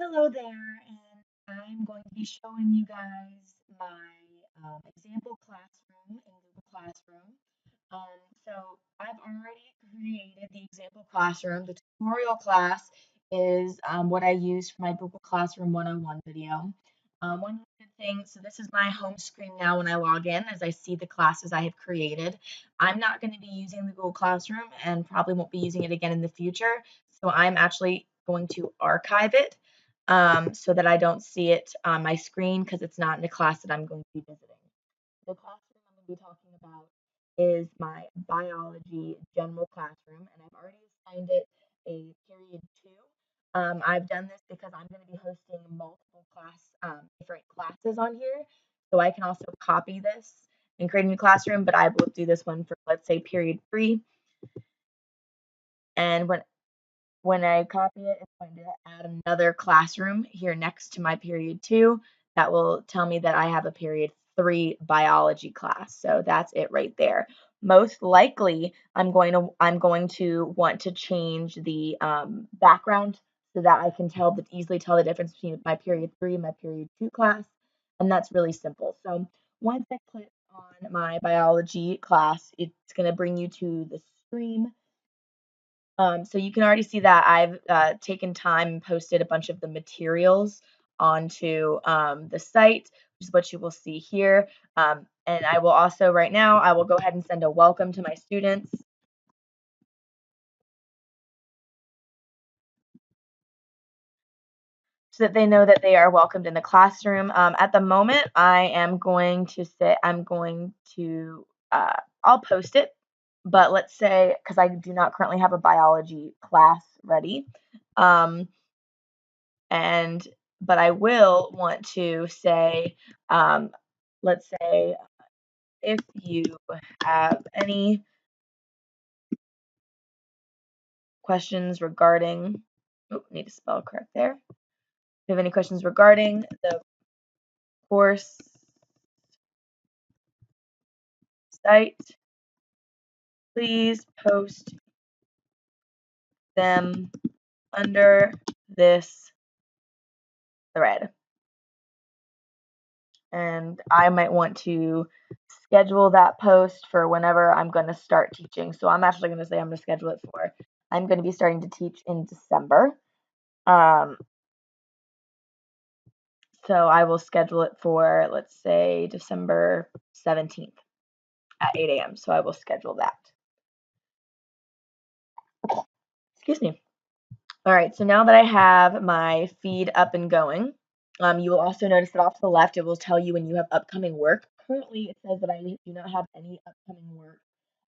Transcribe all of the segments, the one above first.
Hello there, and I'm going to be showing you guys my example classroom in Google Classroom. So I've already created the example classroom. The tutorial class is what I use for my Google Classroom 101 video. One good thing, so this is my home screen now when I log in as I see the classes I have created. I'm not going to be using the Google Classroom and probably won't be using it again in the future. So I'm actually going to archive it so that I don't see it on my screen because it's not in the class that I'm going to be visiting. The classroom I'm going to be talking about is my biology general classroom, and I've already assigned it a period two. I've done this because I'm going to be hosting multiple different classes on here, so I can also copy this and create a new classroom, but I will do this one for, let's say, period three. And when I copy it, it's going to add another classroom here next to my period two. That will tell me that I have a period three biology class. So that's it right there. Most likely, I'm going to want to change the background so that I can easily tell the difference between my period three and my period two class. And that's really simple. So once I click on my biology class, it's going to bring you to the stream. So you can already see that I've taken time and posted a bunch of the materials onto the site, which is what you will see here. And I will also, right now, I will go ahead and send a welcome to my students so that they know that they are welcomed in the classroom. At the moment, I'll post it, but let's say, because I do not currently have a biology class ready. Um, and but I will want to say, um, let's say, if you have any questions regarding, oh, need to spell correct there. If you have any questions regarding the course site, please post them under this thread. And I might want to schedule that post for whenever I'm going to start teaching. So I'm actually going to say I'm going to schedule it for, I'm going to be starting to teach in December. Um, so I will schedule it for, let's say, December 17th at 8 a.m. So I will schedule that. Excuse me. All right, so now that I have my feed up and going, you will also notice that off to the left, it will tell you when you have upcoming work. Currently, it says that I do not have any upcoming work,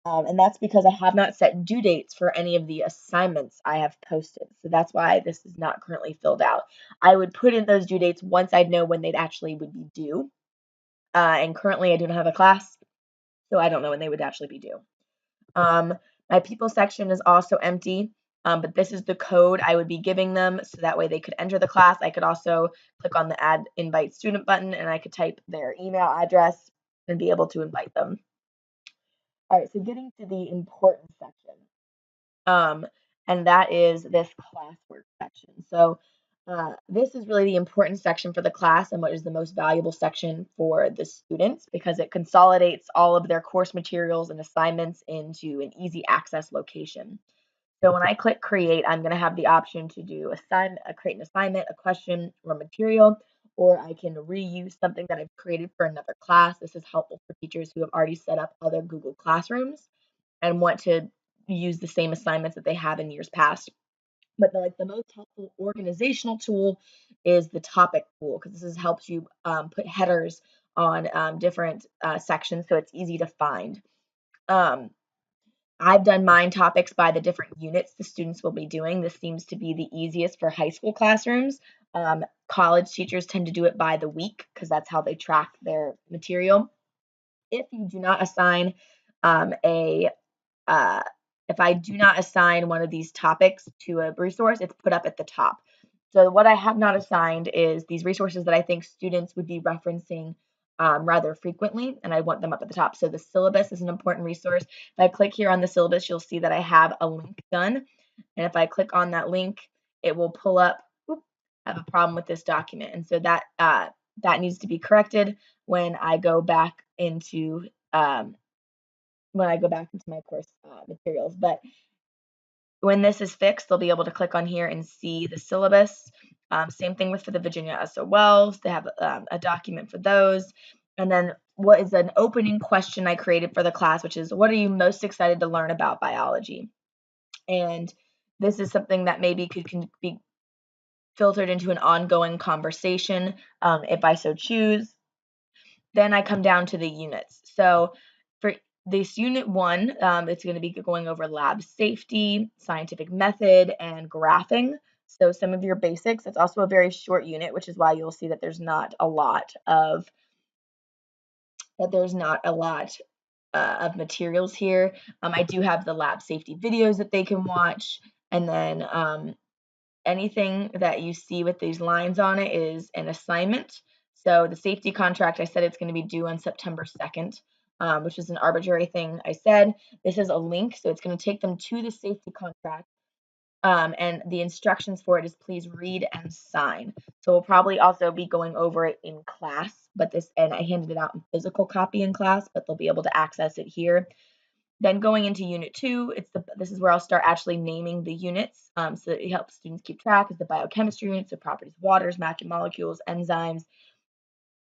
and that's because I have not set due dates for any of the assignments I have posted. So that's why this is not currently filled out. I would put in those due dates once I'd know when they'd actually would be due. And currently, I do not have a class, so I don't know when they would actually be due. My people section is also empty, but this is the code I would be giving them so that way they could enter the class. I could also click on the add invite student button and I could type their email address and be able to invite them. All right, so getting to the important section, and that is this classwork section. So this is really the important section for the class and what is the most valuable section for the students because it consolidates all of their course materials and assignments into an easy access location. So when I click create, I'm going to have the option to do create an assignment, a question, or material, or I can reuse something that I've created for another class. This is helpful for teachers who have already set up other Google Classrooms and want to use the same assignments that they have in years past. But the most helpful organizational tool is the topic tool because this helps you put headers on different sections so it's easy to find. Um, I've done mine topics by the different units the students will be doing. This seems to be the easiest for high school classrooms. College teachers tend to do it by the week because that's how they track their material. If you do not assign a if I do not assign one of these topics to a resource, it's put up at the top. So what I have not assigned is these resources that I think students would be referencing rather frequently, and I want them up at the top. So the syllabus is an important resource. If I click here on the syllabus, you'll see that I have a link done. And if I click on that link, it will pull up have a problem with this document. And so that needs to be corrected when I go back into my course materials. But when this is fixed, they'll be able to click on here and see the syllabus. Same thing for the Virginia SOLs. They have a document for those. And then what is an opening question I created for the class, which is, what are you most excited to learn about biology? And this is something that maybe can be filtered into an ongoing conversation if I so choose. Then I come down to the units. So for this unit 1, it's going to be going over lab safety, scientific method, and graphing. So some of your basics. It's also a very short unit, which is why you'll see that there's not a lot of materials here. I do have the lab safety videos that they can watch, and then anything that you see with these lines on it is an assignment. So the safety contract, I said it's going to be due on September 2nd, which is an arbitrary thing I said. This is a link, so it's going to take them to the safety contract. And the instructions for it is please read and sign. So we'll probably also be going over it in class, and I handed it out in physical copy in class, but they'll be able to access it here. Then going into Unit 2, this is where I'll start actually naming the units, so that it helps students keep track of the biochemistry units, the properties of waters, macromolecules, enzymes.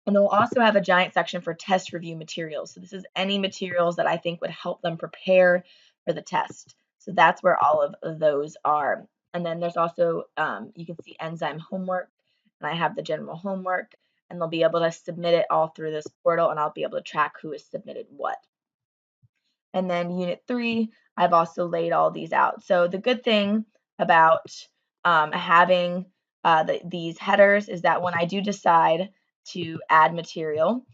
And they'll also have a giant section for test review materials. So this is any materials that I think would help them prepare for the test. So that's where all of those are. And then there's also, you can see enzyme homework, and I have the general homework, and they'll be able to submit it all through this portal, and I'll be able to track who has submitted what. And then Unit 3, I've also laid all these out. So the good thing about having these headers is that when I do decide to add material,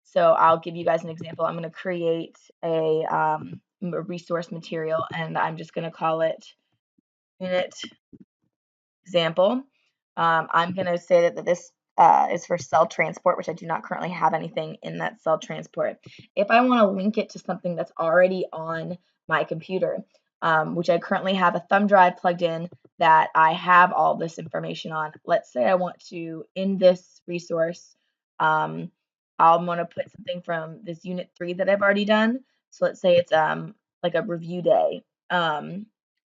so I'll give you guys an example. I'm going to create a resource material, and I'm just going to call it Unit Example. I'm going to say that this is for cell transport, which I do not currently have anything in that cell transport. If I want to link it to something that's already on my computer, which I currently have a thumb drive plugged in that I have all this information on, let's say I want to, in this resource, I'm going to put something from this Unit 3 that I've already done. So let's say it's like a review day.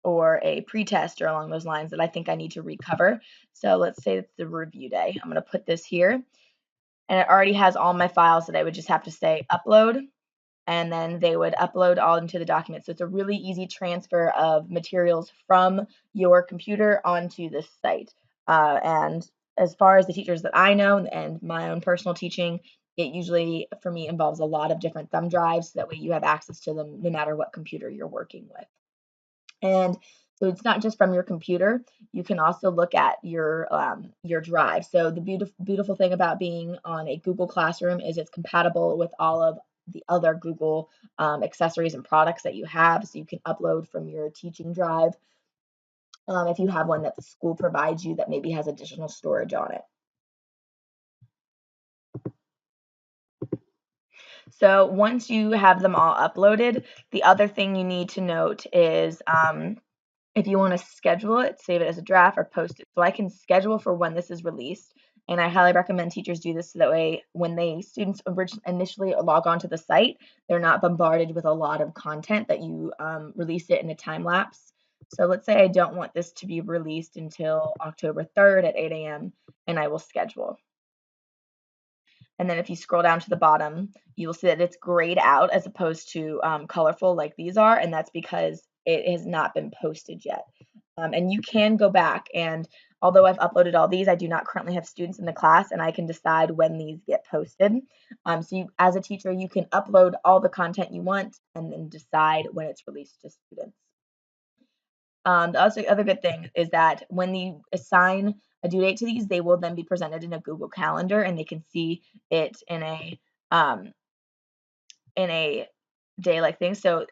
Or a pretest or along those lines that I think I need to recover. So let's say it's the review day. I'm going to put this here, and it already has all my files that I would just have to say upload, and then they would upload all into the document. So it's a really easy transfer of materials from your computer onto this site. And as far as the teachers that I know and my own personal teaching, it usually, for me, involves a lot of different thumb drives. So that way you have access to them no matter what computer you're working with. And so it's not just from your computer. You can also look at your drive. So the beautiful thing about being on a Google Classroom is it's compatible with all of the other Google accessories and products that you have. So you can upload from your teaching drive if you have one that the school provides you that maybe has additional storage on it. So once you have them all uploaded, the other thing you need to note is if you want to schedule it, save it as a draft or post it. So I can schedule for when this is released. And I highly recommend teachers do this so that way when students initially log onto the site, they're not bombarded with a lot of content that you release it in a time lapse. So let's say I don't want this to be released until October 3rd at 8 a.m. and I will schedule. And then if you scroll down to the bottom, you will see that it's grayed out as opposed to colorful like these are, and that's because it has not been posted yet. And you can go back, and although I've uploaded all these, I do not currently have students in the class, and I can decide when these get posted. So as a teacher, you can upload all the content you want and then decide when it's released to students. The other good thing is that when you assign a due date to these, they will then be presented in a Google Calendar, and they can see it in a day-like thing. So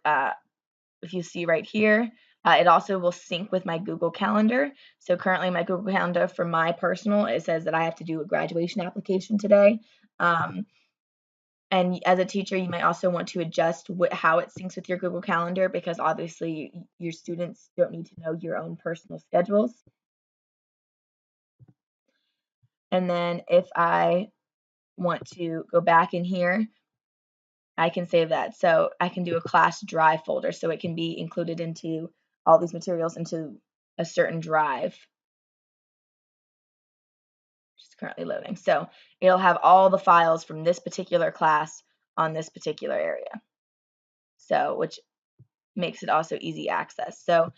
if you see right here, it also will sync with my Google Calendar. So currently my Google Calendar for my personal, it says that I have to do a graduation application today. And as a teacher, you might also want to adjust how it syncs with your Google Calendar because obviously your students don't need to know your own personal schedules. And then if I want to go back in here, I can save that. So I can do a class drive folder, so it can be included into all these materials into a certain drive, which is currently loading. So it'll have all the files from this particular class on this particular area. So, which makes it also easy access. So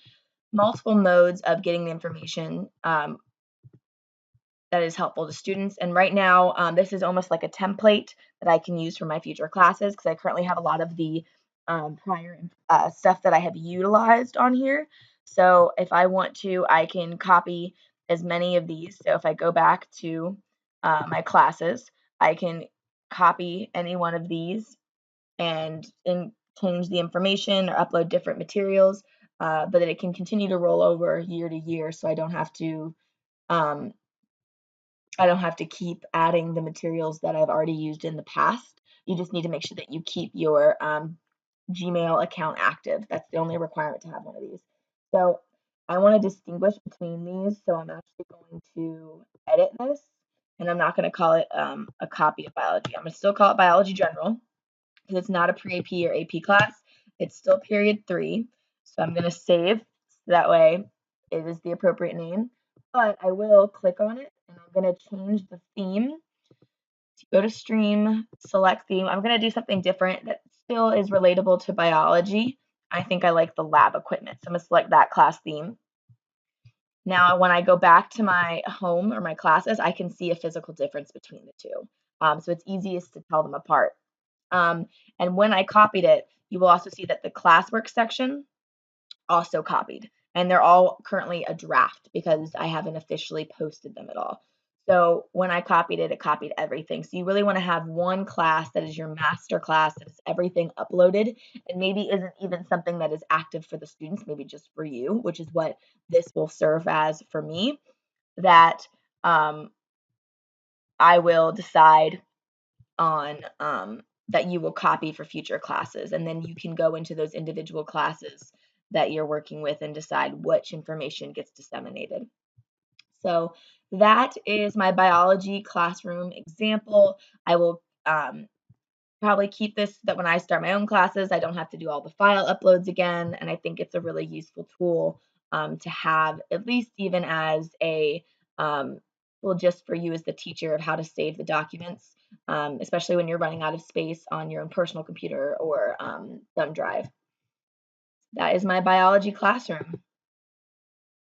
multiple modes of getting the information that is helpful to students. And right now, this is almost like a template that I can use for my future classes, because I currently have a lot of the prior stuff that I have utilized on here. So if I want to, I can copy as many of these. So if I go back to my classes, I can copy any one of these and change the information or upload different materials, but that it can continue to roll over year to year, so um, I don't have to keep adding the materials that I've already used in the past. You just need to make sure that you keep your Gmail account active. That's the only requirement to have one of these. So I want to distinguish between these, so I'm actually going to edit this, and I'm not going to call it a copy of biology. I'm going to still call it biology general, because it's not a pre-AP or AP class. It's still period 3. So I'm going to save, so that way it is the appropriate name. But I will click on it, and I'm going to change the theme. To go to stream, select theme. I'm going to do something different that still is relatable to biology. I think I like the lab equipment, so I'm going to select that class theme. Now, when I go back to my home or my classes, I can see a physical difference between the two. So it's easiest to tell them apart. And when I copied it, you will also see that the classwork section also copied, and they're all currently a draft because I haven't officially posted them at all. So when I copied it, it copied everything. So you really want to have one class that is your master class, that is everything uploaded, and maybe isn't even something that is active for the students, maybe just for you, which is what this will serve as for me, that I will decide on that you will copy for future classes, and then you can go into those individual classes that you're working with and decide which information gets disseminated. So that is my biology classroom example. I will probably keep this so that when I start my own classes, I don't have to do all the file uploads again, and I think it's a really useful tool to have, at least even as a well, just for you as the teacher, of how to save the documents, especially when you're running out of space on your own personal computer or thumb drive. That is my biology classroom.